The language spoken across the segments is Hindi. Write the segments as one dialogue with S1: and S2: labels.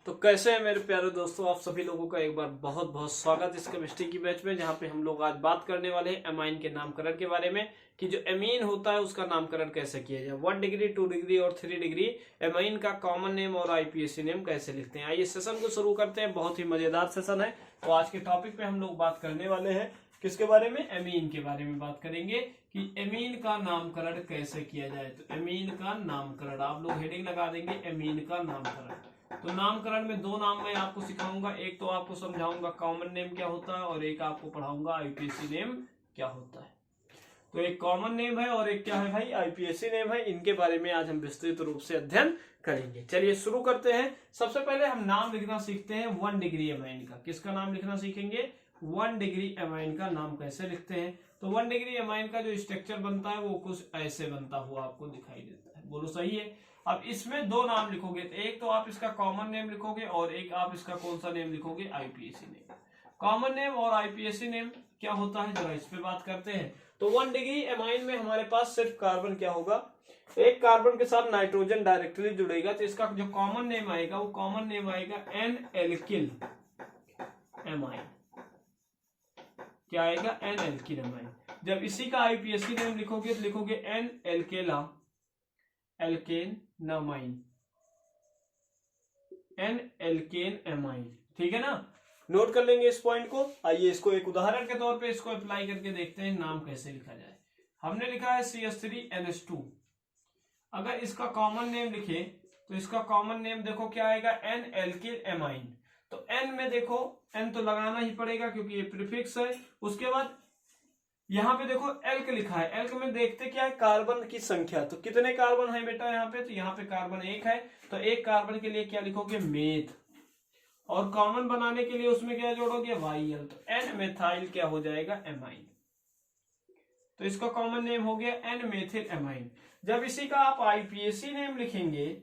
S1: तो कैसे हैं मेरे प्यारे दोस्तों, आप सभी लोगों का एक बार बहुत बहुत स्वागत इस केमिस्ट्री की बैच में, जहां पे हम लोग आज बात करने वाले हैं एमाइन के नामकरण के बारे में कि जो एमीन होता है उसका नामकरण कैसे किया जाए। 1 डिग्री, 2 डिग्री और 3 डिग्री एमाइन का कॉमन नेम और आईपीएसी नेम कैसे लिखते हैं। आइए सेशन को शुरू करते हैं। बहुत ही मजेदार सेशन है। तो आज के टॉपिक पे हम लोग बात करने वाले हैं किसके बारे में, एमीन के बारे में बात करेंगे कि एमीन का नामकरण कैसे किया जाए। तो एमीन का नामकरण आप लोग हेडिंग लगा देंगे, एमीन का नामकरण। तो नामकरण में दो नाम मैं आपको सिखाऊंगा, एक तो आपको समझाऊंगा कॉमन नेम क्या होता है और एक आपको पढ़ाऊंगा आईपीएसी नेम क्या होता है। तो एक कॉमन नेम है और एक क्या है भाई, आईपीएसी नेम है। इनके बारे में आज हम विस्तृत रूप से अध्ययन करेंगे। चलिए शुरू करते हैं। सबसे पहले हम नाम लिखना सीखते हैं 1 डिग्री एमाइन का। किसका नाम लिखना सीखेंगे, 1 डिग्री एमाइन का नाम कैसे लिखते हैं। तो 1 डिग्री एमाइन का जो स्ट्रक्चर बनता है वो कुछ ऐसे बनता हुआ आपको दिखाई देता है। बोलो सही है। अब इसमें दो नाम लिखोगे, तो एक तो आप इसका कॉमन नेम लिखोगे और एक आप इसका कौन सा नेम लिखोगे, आईपीएसी नेम। कॉमन नेम और आईपीएसी नेम क्या होता है, जरा इस पे बात करते हैं। तो 1 डिग्री एमाइन में हमारे पास सिर्फ कार्बन क्या होगा, एक कार्बन के साथ नाइट्रोजन डायरेक्टली जुड़ेगा, तो इसका जो कॉमन नेम आएगा वो कॉमन नेम आएगा एन एल्किल एमाइन। क्या आएगा, एन एल्किल एमाइन। जब इसी का आईपीएसी नेम लिखोगे तो लिखोगे एन एल्केला एल्केनामाइन, एन एल्केन एमाइन। ठीक है ना, नोट कर लेंगे इस पॉइंट को। आइए इसको एक उदाहरण के तौर पे इसको अप्लाई करके देखते हैं नाम कैसे लिखा जाए। हमने लिखा है CH3NH2। अगर इसका कॉमन नेम लिखे तो इसका कॉमन नेम देखो क्या आएगा, एन एल्किल एमाइन। तो एन में देखो, एन तो लगाना ही पड़ेगा क्योंकि ये प्रीफिक्स है। उसके बाद यहाँ पे देखो एल्क लिखा है, एल्क में देखते क्या है, कार्बन की संख्या। तो कितने कार्बन है बेटा यहाँ पे, तो यहाँ पे कार्बन 1 है। तो एक कार्बन के लिए क्या लिखोगे, मेथ। और कॉमन बनाने के लिए उसमें क्या जोड़ोगे, वाईएल। तो एन मेथाइल क्या हो जाएगा, एमाइन। तो इसका कॉमन नेम हो गया एन मेथिल एमाइन। जब इसी का आप आईपीएसी नेम लिखेंगे,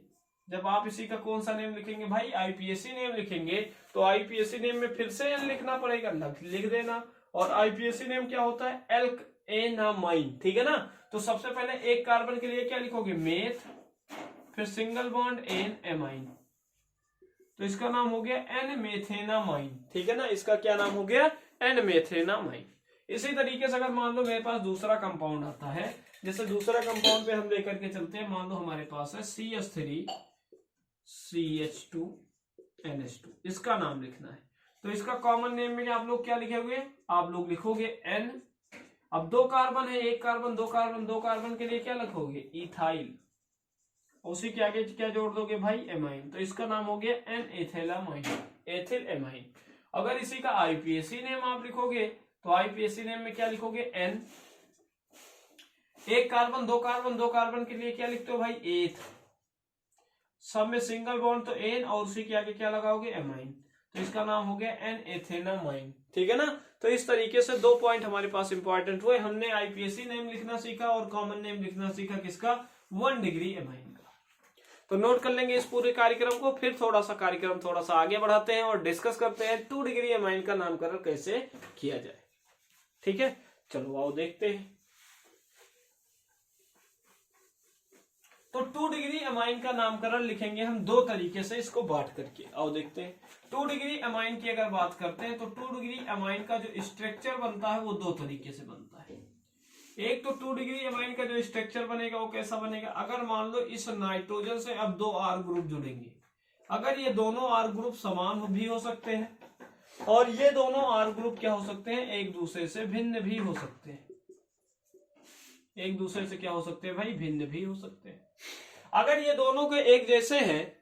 S1: जब आप इसी का कौन सा नेम लिखेंगे भाई, आईपीएसी नेम लिखेंगे, तो आईपीएसी नेम में फिर से एन लिखना पड़ेगा, लिख देना। और आईपीएसी नेम क्या होता है, एल्क एनामाइन। ठीक है ना। तो सबसे पहले एक कार्बन के लिए क्या लिखोगे, मेथ, फिर सिंगल बॉन्ड एन एमाइन। तो इसका नाम हो गया एन मेथेनामाइन। ठीक है ना, इसका क्या नाम हो गया, एन मेथेनामाइन। इसी तरीके से अगर मान लो मेरे पास दूसरा कंपाउंड आता है, जैसे दूसरा कंपाउंड पे हम लेकर के चलते हैं। मान लो हमारे पास है CH3CH2NH2, इसका नाम लिखना है। तो इसका कॉमन नेम में आप लोग क्या लिखेंगे, आप लोग लिखोगे एन। अब दो कार्बन है, एक कार्बन, दो कार्बन, दो कार्बन के लिए क्या लिखोगे, इथाइल। उसी के आगे क्या जोड़ दोगे भाई, एमाइन। तो इसका नाम हो गया एन एथिलामाइन, एथिल एमाइन। अगर इसी का आईपीएसी नेम आप लिखोगे तो आईपीएसी नेम में क्या लिखोगे, एन। एक कार्बन, दो कार्बन, दो कार्बन के लिए क्या लिखते हो भाई, एथ। सब में सिंगल बॉन्ड तो एन और उसी के आगे क्या लगाओगे, एमाइन। तो इसका नाम हो गया एन एथेनामाइन। ठीक है ना। तो इस तरीके से दो पॉइंट हमारे पास इंपॉर्टेंट हुए। हमने आईपीएसी नेम लिखना सीखा और कॉमन नेम लिखना सीखा, किसका, 1 डिग्री एमाइन का। तो नोट कर लेंगे इस पूरे कार्यक्रम को। फिर थोड़ा सा कार्यक्रम थोड़ा सा आगे बढ़ाते हैं और डिस्कस करते हैं 2 डिग्री एमाइन का नामकरण कैसे किया जाए। ठीक है, चलो आओ देखते हैं। तो 2 डिग्री एमाइन का नामकरण लिखेंगे हम दो तरीके से, इसको बांट करके। आओ देखते हैं। 2 डिग्री एमाइन की अगर बात करते हैं तो 2 डिग्री एमाइन का जो स्ट्रक्चर बनता है वो दो तरीके से बनता है। एक तो 2 डिग्री एमाइन का जो स्ट्रक्चर बनेगा वो कैसा बनेगा, अगर मान लो इस नाइट्रोजन से अब 2 R ग्रुप जुड़ेंगे। अगर ये दोनों R ग्रुप समान भी हो सकते हैं और ये दोनों R ग्रुप क्या हो सकते हैं, एक दूसरे से भिन्न भी हो सकते हैं। एक दूसरे से क्या हो सकते हैं भाई, भिन्न भी हो सकते हैं। अगर ये दोनों के एक जैसे हैं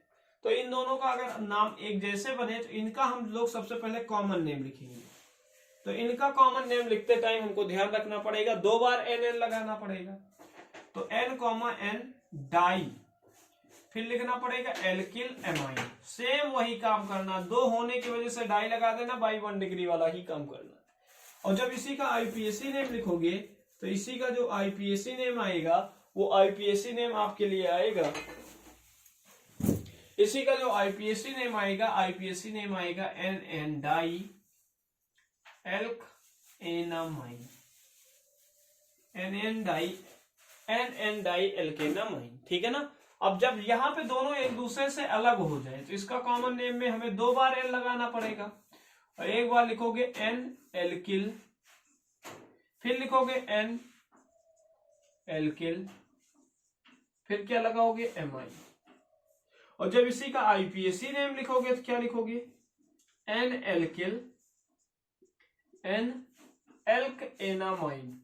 S1: तो इन दोनों का अगर नाम एक जैसे बने तो इनका हम लोग सबसे पहले कॉमन नेम लिखेंगे। तो इनका कॉमन नेम लिखते टाइम हमको ध्यान रखना पड़ेगा, 2 बार एन एन लगाना पड़ेगा। तो एन कॉमा एन डाई, फिर लिखना पड़ेगा एल्किल एमाइन। सेम वही काम करना, 2 होने की वजह से डाई लगा देना, बाई 1 डिग्री वाला ही काम करना। और जब इसी का आईपीएसी नेम लिखोगे तो इसी का जो आईपीएसी नेम आएगा वो आईपीएसी नेम आपके लिए आएगा, इसी का जो आईपीएसी नेम आएगा, आईपीएसी नेम आएगा N N di alkanamine, N N di alkanamine. ठीक है ना। अब जब यहाँ पे दोनों एक दूसरे से अलग हो जाए तो इसका कॉमन नेम में हमें 2 बार एन लगाना पड़ेगा, और एक बार लिखोगे एन एल्किल, फिर लिखोगे एन एल्किल, फिर क्या लगाओगे एमाइन। और जब इसी का आईपीएसी नेम लिखोगे तो क्या लिखोगे एन एल्किल एन एल्केनामाइन,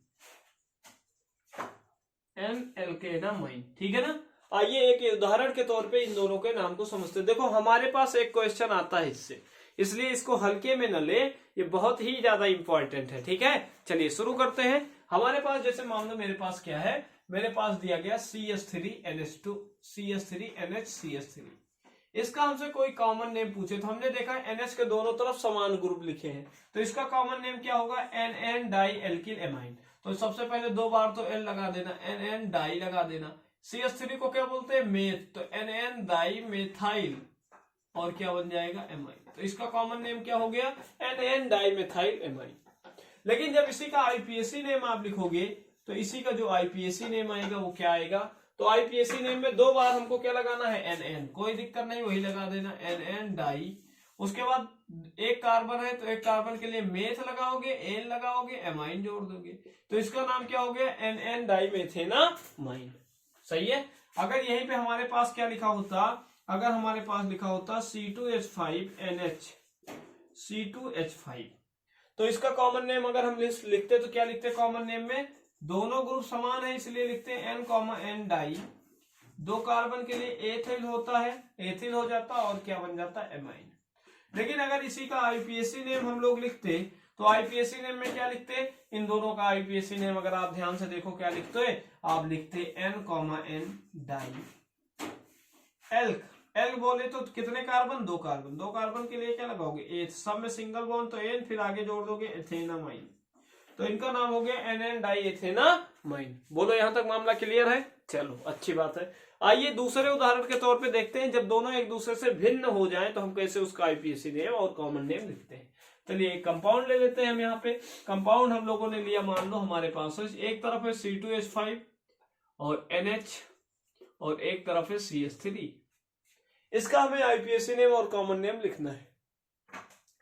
S1: एन एल्केनामाइन। ठीक है ना। आइए एक उदाहरण के तौर पे इन दोनों के नाम को समझते हैं। देखो हमारे पास एक क्वेश्चन आता है इससे, इसलिए इसको हल्के में न ले, ये बहुत ही ज्यादा इंपॉर्टेंट है। ठीक है, चलिए शुरू करते हैं। हमारे पास जैसे मान लो मेरे पास क्या है, मेरे पास दिया गया CH3NH2 CH3NH CH3। इसका हमसे कोई कॉमन नेम पूछे तो हमने देखा NH के दोनों तरफ समान ग्रुप लिखे हैं, तो इसका कॉमन नेम क्या होगा NN डाई एल्किल एमाइन। तो सबसे पहले 2 बार तो L लगा देना, NN डाई लगा देना। CH3 को क्या बोलते हैं मेथ, तो NN डाई मेथाइल, और क्या बन जाएगा एमाइन। तो इसका कॉमन नेम क्या हो गया NN डाई मेथाइल एमाइन। लेकिन जब इसी का आईपीएसी नेम आप लिखोगे तो इसी का जो आईपीएसी नेम आएगा वो क्या आएगा, तो आईपीएसी नेम में 2 बार हमको क्या लगाना है NN, कोई दिक्कत नहीं वही लगा देना NN डाई। उसके बाद एक कार्बन है तो एक कार्बन के लिए मेथ लगाओगे, एन लगाओगे, एमाइन जोड़ दोगे, तो इसका नाम क्या हो गया NN डाई मेथेनामाइन। सही है। अगर यहीं पे हमारे पास क्या लिखा होता, अगर हमारे पास लिखा होता C2H5NH C2H5, तो इसका कॉमन नेम अगर हम लिखते तो क्या लिखते कॉमन नेम में, दोनों ग्रुप समान है इसलिए लिखते हैं N, N डाई। 2 कार्बन के लिए एथिल होता है, एथिल हो जाता और क्या बन जाता एमाइन। लेकिन अगर इसी का आईपीएसी नेम हम लोग लिखते तो आईपीएसी नेम में क्या लिखते, इन दोनों का आईपीएसी नेम अगर आप ध्यान से देखो क्या लिखते, आप लिखते N, N डाई एल्क। एल्क बोले तो कितने कार्बन, 2 कार्बन, 2 कार्बन के लिए क्या लगाओगे एथ, सब में सिंगल बॉन्ड तो एन, फिर आगे जोड़ दोगे एथेनामाइन, तो इनका नाम हो गया NN डाई एथेनामाइन। बोलो यहां तक मामला क्लियर है। चलो अच्छी बात है। आइए दूसरे उदाहरण के तौर पे देखते हैं, जब दोनों एक दूसरे से भिन्न हो जाएं तो हम कैसे उसका आईपीएसी नेम और कॉमन नेम लिखते हैं। चलिए एक कंपाउंड ले लेते हैं हम। यहाँ पे कंपाउंड हम लोगों ने लिया, मान लो हमारे पास एक तरफ है C2H5 और NH, और एक तरफ है CH3। इसका हमें आईपीएसी नेम और कॉमन नेम लिखना है।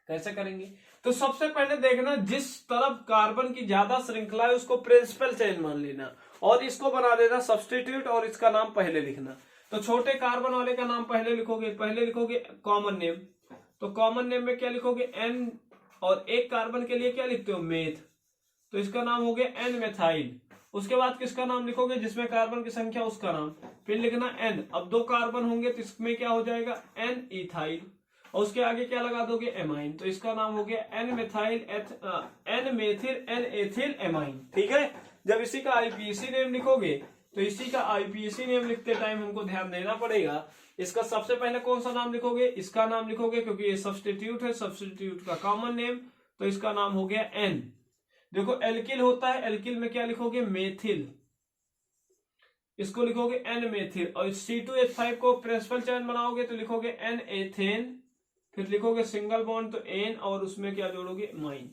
S1: कैसे करेंगे, तो सबसे पहले देखना जिस तरफ कार्बन की ज्यादा श्रृंखला है उसको प्रिंसिपल चेन मान लेना, और इसको बना देना सब्स्टिट्यूट, और इसका नाम पहले लिखना। तो छोटे कार्बन वाले का नाम पहले लिखोगे कॉमन नेम, तो कॉमन नेम में क्या लिखोगे N, और एक कार्बन के लिए क्या लिखते हो मेथ, तो इसका नाम हो गया N मेथाइल। उसके बाद किसका नाम लिखोगे, जिसमें कार्बन की संख्या उसका नाम, फिर लिखना N। अब 2 कार्बन होंगे तो इसमें क्या हो जाएगा N इथाइल, और उसके आगे क्या लगा दोगे एमाइन, तो इसका नाम हो गया N methyl N methyl N ethyl amine. ठीक है। जब इसी का आईपीएसी नेम लिखोगे तो इसी का आईपीएसी नेम लिखते टाइम हमको ध्यान देना पड़ेगा, इसका सबसे पहले कौन सा नाम लिखोगे, इसका नाम लिखोगे क्योंकि ये सब्स्टिट्यूट है, सब्स्टिट्यूट का कॉमन नेम, तो इसका नाम हो गया N। देखो एल्किल होता है, एल्किल में क्या लिखोगे मेथिल, इसको लिखोगे N मेथिल, और C2H5 को प्रिंसिपल चेन बनाओगे तो लिखोगे N एथेन, फिर लिखोगे सिंगल बॉन्ड तो N, और उसमें क्या जोड़ोगे माइन,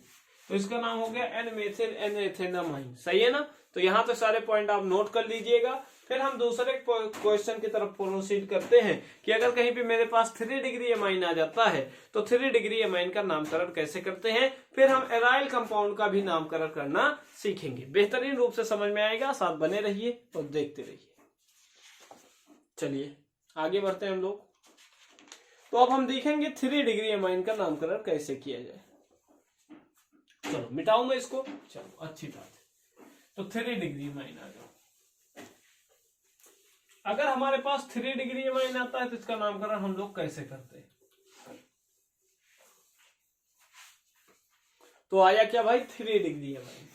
S1: तो इसका नाम हो गया N मेथिल N एथेनामाइन। सही है ना। तो यहाँ तो सारे पॉइंट आप नोट कर लीजिएगा। फिर हम दूसरे क्वेश्चन की तरफ प्रोसीड करते हैं कि अगर कहीं पे मेरे पास 3 डिग्री एमाइन आ जाता है तो 3 डिग्री एमाइन का नामकरण कैसे करते हैं। फिर हम एराइल कंपाउंड का भी नामकरण करना सीखेंगे। बेहतरीन रूप से समझ में आएगा, साथ बने रहिए और देखते रहिए। चलिए आगे बढ़ते हैं हम लोग। तो अब हम देखेंगे 3 डिग्री एमाइन का नामकरण कैसे किया जाए। चलो मिटाऊं मैं इसको, चलो अच्छी बात है। तो 3 डिग्री एमाइन आ जाओ। अगर हमारे पास 3 डिग्री एमाइन आता है तो इसका नामकरण हम लोग कैसे करते हैं। तो आया क्या भाई 3 डिग्री एमाइन।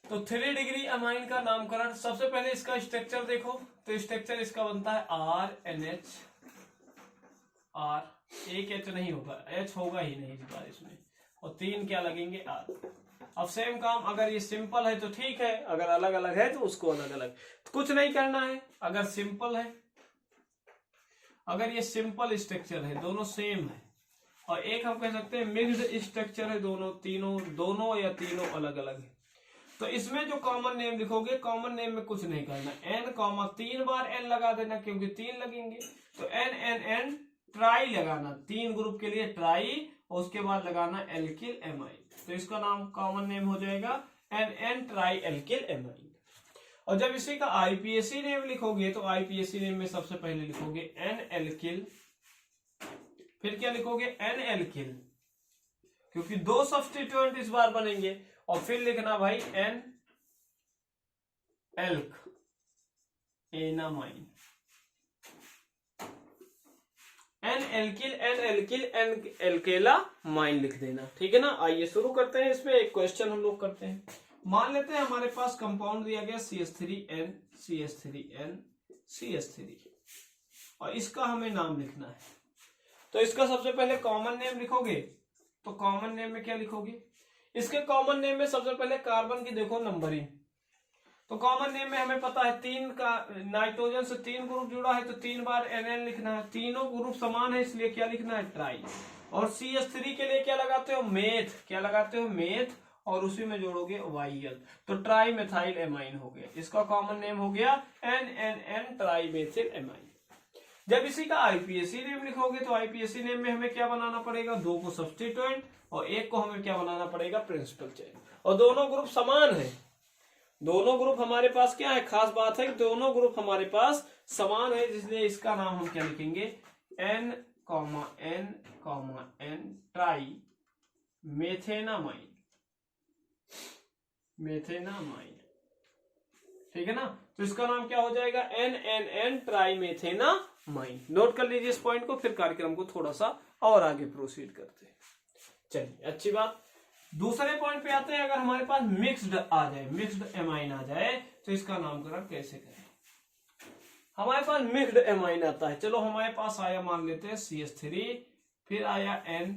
S1: तो 3 डिग्री एमाइन का नामकरण, सबसे पहले इसका स्ट्रक्चर देखो, तो स्ट्रक्चर इसका बनता है RNH, R, एक H नहीं होगा, H होगा ही नहीं इस बार इसमें, और 3 क्या लगेंगे R। अब सेम काम, अगर ये सिंपल है तो ठीक है, अगर अलग अलग है तो उसको अलग अलग, तो कुछ नहीं करना है। अगर सिंपल है, अगर ये सिंपल स्ट्रक्चर है, दोनों सेम है, और एक हम कह सकते हैं मिक्स्ड स्ट्रक्चर है, दोनों या तीनों अलग अलग है, तो इसमें जो कॉमन नेम लिखोगे, कॉमन नेम में कुछ नहीं करना, एन कॉमा 3 बार एन लगा देना क्योंकि 3 लगेंगे, तो एन एन एन ट्राई लगाना, 3 ग्रुप के लिए ट्राई, और उसके बाद लगाना एल्किल एमाइन। तो इसका नाम कॉमन नेम हो जाएगा N N tri alkyl amine. और जब इसी का आईपीएसी नेम लिखोगे तो आईपीएसी नेम में सबसे पहले लिखोगे एन एल्किल, फिर क्या लिखोगे एन एल्किल, क्योंकि 2 सब्स्टिट्यूएंट इस बार बनेंगे, और फिर लिखना भाई N alkanamine, N alkyl N alkyl N alkanamine लिख देना, ठीक है ना। आइए शुरू करते हैं। इसमें एक क्वेश्चन हम लोग करते हैं। मान लेते हैं हमारे पास कंपाउंड दिया गया CH3N CH3N CH3, और इसका हमें नाम लिखना है। तो इसका सबसे पहले कॉमन नेम लिखोगे, तो कॉमन नेम में क्या लिखोगे, इसके कॉमन नेम में सबसे पहले कार्बन की देखो नंबरिंग। तो कॉमन नेम में हमें पता है 3 का नाइट्रोजन से 3 ग्रुप जुड़ा है, तो 3 बार NN लिखना है, तीनों ग्रुप समान है इसलिए क्या लिखना है ट्राई। और CH3 के लिए क्या लगाते हो मेथ, क्या लगाते हो मेथ, और उसी में जोड़ोगे YL, तो ट्राई मेथाइल एमाइन हो गया। इसका कॉमन नेम हो गया NNN ट्राई मेथिल एमाइन। जब इसी का आईपीएसी नेम लिखोगे तो आईपीएसी नेम में हमें क्या बनाना पड़ेगा, 2 को सब्स्टिट्यूएंट और 1 को हमें क्या बनाना पड़ेगा प्रिंसिपल चेन, और दोनों ग्रुप समान है, दोनों ग्रुप हमारे पास क्या है, खास बात है कि दोनों ग्रुप हमारे पास समान है, इसलिए इसका नाम हम क्या लिखेंगे N, N ट्राई मेथेनामाइन, मेथेनामाइन, ठीक है ना। तो इसका नाम क्या हो जाएगा NNN ट्राई मेथेनामाइन। नोट कर लीजिए इस पॉइंट को, फिर कार्यक्रम को थोड़ा सा और आगे प्रोसीड करते हैं। चलिए अच्छी बात। दूसरे पॉइंट पे आते हैं। अगर हमारे पास मिक्स्ड आ जाए, मिक्स्ड एमाइन आ जाए, तो इसका नामकरण कैसे करें। हमारे पास मिक्स्ड एमाइन आता है, चलो हमारे पास आया, मान लेते हैं CH3, फिर आया N,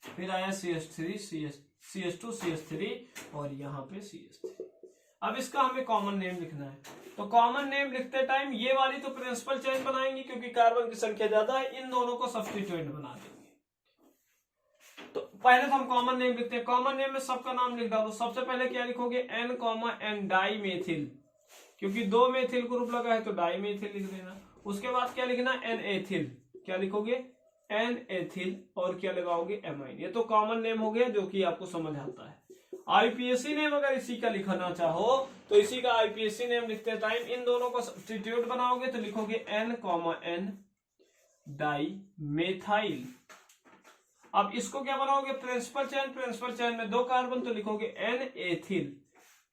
S1: फिर आया CH3 CH2 CH3, और यहाँ पे CH3। अब इसका हमें कॉमन नेम लिखना है, तो कॉमन नेम लिखते टाइम ये वाली तो प्रिंसिपल चेन बनाएंगे क्योंकि कार्बन की संख्या ज्यादा है, इन दोनों को सब्स्टिट्यूएंट बना देंगे। तो पहले तो हम कॉमन नेम लिखते हैं, कॉमन नेम में सबका नाम लिख डालो। सबसे पहले क्या लिखोगे N, N डाई मेथिल, क्योंकि 2 मेथिल ग्रुप लगा है तो डाई मेथिल लिख देना। उसके बाद क्या लिखना N एथिल, क्या लिखोगे N एथिल, और क्या लगाओगे एमाइन। ये तो कॉमन नेम हो गया जो कि आपको समझ आता है। आईपीएसी नेम अगर इसी का लिखना चाहो तो इसी का आईपीएसी नेम लिखते टाइम इन दोनों को सब्स्टिट्यूट बनाओगे तो लिखोगे N, N डाई मेथाइल। अब इसको क्या बनाओगे प्रिंसिपल चेन, प्रिंसिपल चेन में 2 कार्बन तो लिखोगे N एथिल।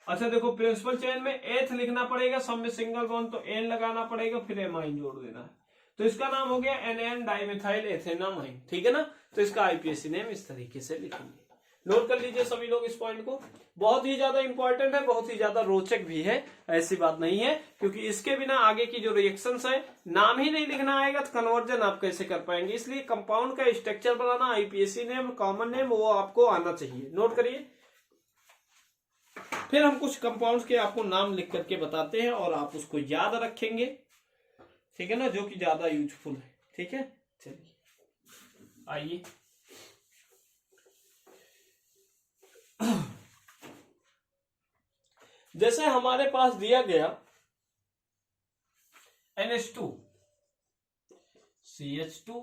S1: अच्छा देखो प्रिंसिपल चेन में एथ लिखना पड़ेगा, सब में सिंगल बॉन्ड तो N लगाना पड़ेगा, फिर एमाइन जोड़ देना है, तो इसका नाम हो गया NN डाइमेथाइल एथेनामाइन, ठीक है ना। तो इसका आईपीएसी नेम इस तरीके से लिखेंगे। नोट कर लीजिए सभी लोग इस पॉइंट को, बहुत ही ज्यादा इंपॉर्टेंट है, बहुत ही ज्यादा रोचक भी है, ऐसी बात नहीं है, क्योंकि इसके बिना आगे की जो रिएक्शंस है, नाम ही नहीं लिखना आएगा तो कन्वर्जन आप कैसे कर पाएंगे। इसलिए कंपाउंड का स्ट्रक्चर बनाना, आईपीएसी नेम, कॉमन नेम, वो आपको आना चाहिए। नोट करिए। फिर हम कुछ कंपाउंड्स के आपको नाम लिख करके बताते हैं और आप उसको याद रखेंगे, ठीक है ना, जो कि ज्यादा यूजफुल है, ठीक है। चलिए आइए जैसे हमारे पास दिया गया NH2 CH2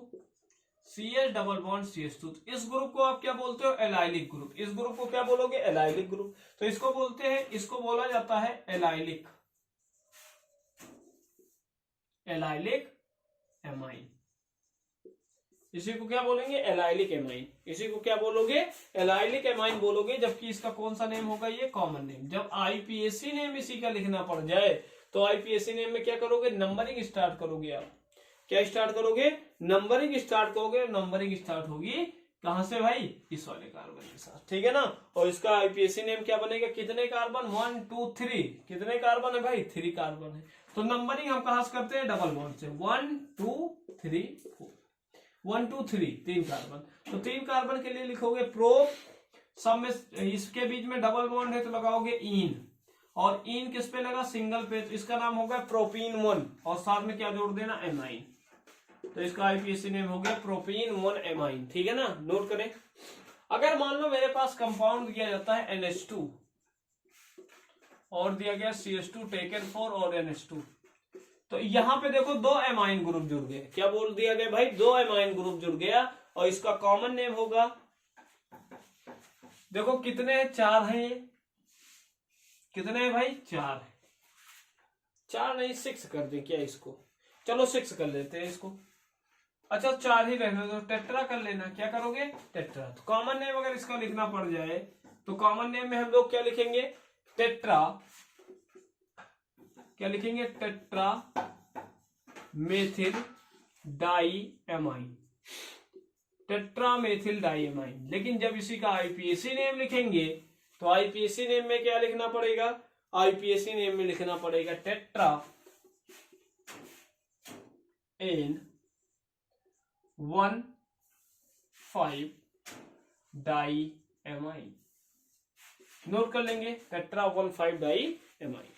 S1: CH double bond CH2, इस ग्रुप को आप क्या बोलते हो एलाइलिक ग्रुप। इस ग्रुप को क्या बोलोगे एलाइलिक ग्रुप। तो इसको बोलते हैं, इसको बोला जाता है एलाइलिक, एलाइलिक एमाइन। इसी को क्या बोलेंगे एलाइलिक एमाइन। इसी को क्या बोलोगे एलाइलिक एमाइन बोलोगे, जबकि इसका कौन सा नेम होगा ये कॉमन नेम। जब आईपीएसी नेम इसी का लिखना पड़ जाए तो आईपीएसी नेम में क्या करोगे नंबरिंग स्टार्ट करोगे। आप क्या स्टार्ट करोगे नंबरिंग स्टार्ट करोगे। नंबरिंग स्टार्ट होगी कहां से भाई इस वाले कार्बन के साथ, ठीक है ना। और इसका आईपीएसी नेम क्या बनेगा, कितने कार्बन 1 2 3, कितने कार्बन है भाई 3 कार्बन है। तो नंबरिंग हम कहां से करते हैं डबल बॉन्ड से, 1 2 3 4, 1 2 3 3 कार्बन। तो 3 कार्बन के लिए लिखोगे प्रो, सब में इसके बीच में डबल बॉन्ड है तो लगाओगे इन, और इन किस पे लगा सिंगल पे, तो इसका नाम होगा प्रोपीन 1, और साथ में क्या जोड़ देना एमाइन। तो इसका आईपीएसी नेम हो गया प्रोपीन 1 एमाइन, ठीक है ना। नोट करें, अगर मान लो मेरे पास कंपाउंड दिया जाता है NH2, और दिया गया CH2 टेकन 4 और NH2। तो यहाँ पे देखो दो एमाइन ग्रुप जुड़ गए। क्या बोल दिया गया भाई? दो एमाइन ग्रुप जुड़ गया और इसका कॉमन नेम होगा, देखो कितने हैं? 4 हैं। ये कितने हैं भाई? 4 है। 4 नहीं 6 कर दे क्या इसको? चलो 6 कर लेते हैं इसको। अच्छा 4 ही रहने दो, टेट्रा कर लेना। क्या करोगे? टेट्रा। तो कॉमन नेम अगर इसका लिखना पड़ जाए तो कॉमन नेम में हम लोग क्या लिखेंगे? टेट्रा। क्या लिखेंगे? Tetra methyl diamine. Tetra methyl diamine. लेकिन जब इसी का आईपीएसी नेम लिखेंगे तो आईपीएसी नेम में क्या लिखना पड़ेगा? आईपीएसी नेम में लिखना पड़ेगा टेट्रा एन 1,5 डाईएमाइन। नोट कर लेंगे, टेट्रा 1,5 डाईएमाइन।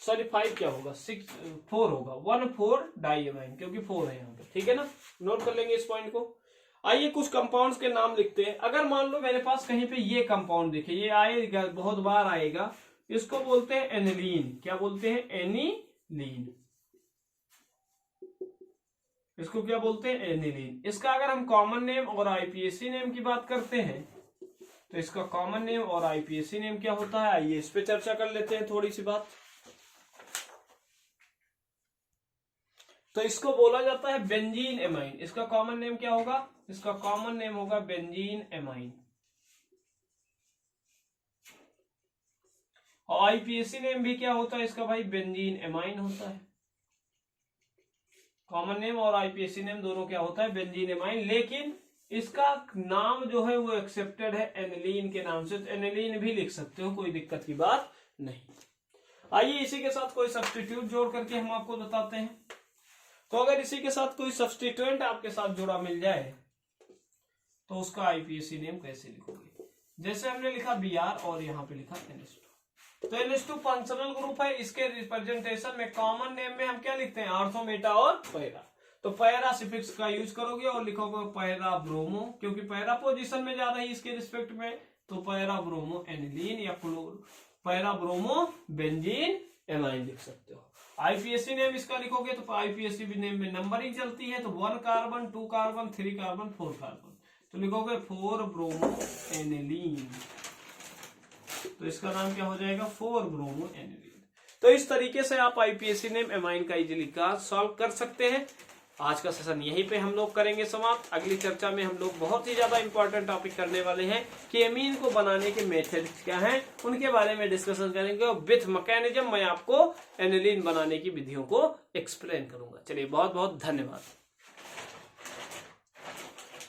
S1: सॉरी 5 क्या होगा? 4 होगा, 1,4 डाईएमाइन, क्योंकि 4 है यहाँ पे। ठीक है ना? नोट कर लेंगे इस पॉइंट को। आइए कुछ कंपाउंड्स के नाम लिखते हैं। अगर मान लो मेरे पास कहीं पे ये कंपाउंड दिखे, ये आएगा, बहुत बार आएगा, इसको बोलते हैं एनिलीन। क्या बोलते हैं? एनिलीन। इसको क्या बोलते हैं? एनिलीन। इसका अगर हम कॉमन नेम और आईपीएसी नेम की बात करते हैं तो इसका कॉमन नेम और आईपीएसी नेम क्या होता है? आइए इस पे चर्चा कर लेते हैं थोड़ी सी बात। तो इसको बोला जाता है बेंजीन एमाइन। इसका कॉमन नेम क्या होगा? इसका कॉमन नेम होगा बेंजीन एमाइन। और आईपीएसी नेम भी क्या होता है इसका भाई? बेंजीन एमाइन होता है। कॉमन नेम और आईपीएसी नेम दोनों क्या होता है? Benzene amine. लेकिन इसका नाम जो है वो एक्सेप्टेड है एनिलीन के नाम से, तो एनिलीन भी लिख सकते हो, कोई दिक्कत की बात नहीं। आइए इसी के साथ कोई सब्स्टिट्यूट जोड़ करके हम आपको बताते हैं। तो अगर इसी के साथ कोई सब्स्टिट्यूएंट आपके साथ जुड़ा मिल जाए तो उसका आईपीएसी नेम कैसे लिखोगे? जैसे हमने लिखा Br और यहाँ पे लिखा NH2। तो NH2 फंक्शनल ग्रुप है। इसके रिप्रेजेंटेशन में कॉमन नेम में हम क्या लिखते हैं? आर्थो, मेटा और पैरा। तो पैरा सिफिक्स का यूज करोगे और लिखोगे पैरा ब्रोमो, क्योंकि पैरा पोजीशन में ज्यादा है इसके रिस्पेक्ट में, तो पैरा ब्रोमो एनिलीन या पैरा ब्रोमो बेंजीन एमाइन लिख सकते हो। आईपीएसी नेम इसका लिखोगे तो आईपीएसी नेम में नंबरिंग चलती है, तो 1 कार्बन 2 कार्बन 3 कार्बन 4 कार्बन, तो लिखोगे 4 ब्रोमो एनिलीन। तो इसका नाम क्या हो जाएगा? 4 ब्रोमो एनिलीन। तो इस तरीके से आप आईपीएसी नेम एमाइन का इजीली सॉल्व कर सकते हैं। आज का सेशन यहीं पे हम लोग करेंगे समाप्त। अगली चर्चा में हम लोग बहुत ही ज्यादा इंपॉर्टेंट टॉपिक करने वाले हैं कि एमीन को बनाने के मेथड क्या हैं, उनके बारे में डिस्कशन करेंगे और विथ मैकेनिज्म मैं आपको एनिलीन बनाने की विधियों को एक्सप्लेन करूंगा। चलिए बहुत बहुत धन्यवाद।